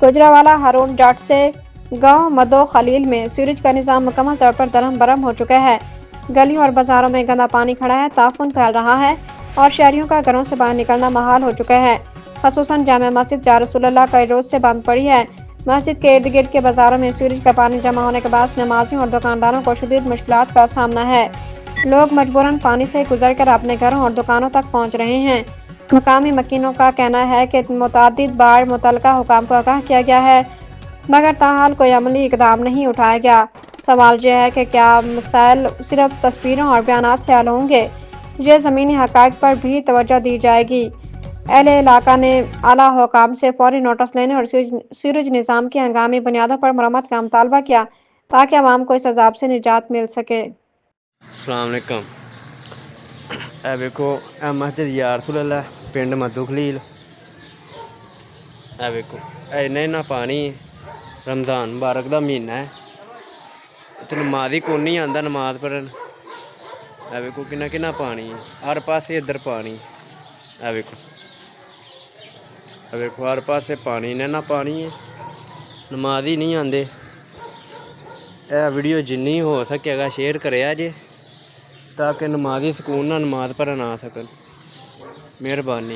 गुजरावाला हारून जाट से गांव मदो खलील में सीवरेज का निजाम मुकम्मल तौर पर दरम बरम हो चुका है। गलियों और बाजारों में गंदा पानी खड़ा है, ताफून फैल रहा है और शहरियों का घरों से बाहर निकलना महाल हो चुका है। खसूसन जामे मस्जिद या रसूलुल्लाह कई रोज से बंद पड़ी है। मस्जिद के इर्द गिर्द के बाजारों में सीवरेज का पानी जमा होने के बाद नमाजियों और दुकानदारों को शदीद मुश्किलात का सामना है। लोग मजबूरन पानी से गुजरकर अपने घरों और दुकानों तक पहुंच रहे हैं। मकामी मकीनों का कहना है कि मुतादिद बार मुतलका हुकाम को आगाह किया गया है, मगर ताहाल कोई अमली इकदाम नहीं उठाया गया। सवाल यह है कि क्या मसाइल सिर्फ तस्वीरों और बयानात से हल होंगे या ज़मीनी हक़ाइक़ पर भी तवज्जो दी जाएगी। अहले इलाका ने आला हुकाम से फौरी नोटिस लेने और सीवरेज निज़ाम की हंगामी बुनियादों पर मरम्मत का मुतालबा किया ताकि आवाम को इस अजाब से निजात मिल सके। अस्सलाम वालेकुम। ਇਹ ਵੇਖੋ ਇਹ ਮਸਜਿਦ ਯਾ ਰਸੂਲੁल्लाह ਪਿੰਡ ਮੱਦੂ ਖਲੀਲ। ਇਹ ਵੇਖੋ ਇੰਨਾ ਪਾਣੀ ਰਮਜ਼ਾਨ ਮੁਬਾਰਕ ਦਾ ਮਹੀਨਾ ਹੈ ਤੇ ਨਮਾਜ਼ ਹੀ ਕੋਈ ਨਹੀਂ ਆਉਂਦਾ ਨਮਾਜ਼ ਪੜ੍ਹਨ। ਇਹ ਵੇਖੋ ਕਿੰਨਾ ਪਾਣੀ ਹੈ, ਹਰ ਪਾਸੇ ਇੱਧਰ ਪਾਣੀ। ਇਹ ਵੇਖੋ ਹਰ ਪਾਸੇ ਪਾਣੀ ਇੰਨਾ ਪਾਣੀ ਹੈ, ਨਮਾਜ਼ ਹੀ ਨਹੀਂ ਆਉਂਦੇ। ਇਹ ਵੀਡੀਓ ਜਿੰਨੀ ਹੋ ਸਕੇਗਾ ਸ਼ੇਅਰ ਕਰਿਆ ਜੇ ताकि नमाजी सुकून नाल नमाज पढ़न आ सकन। मेहरबानी।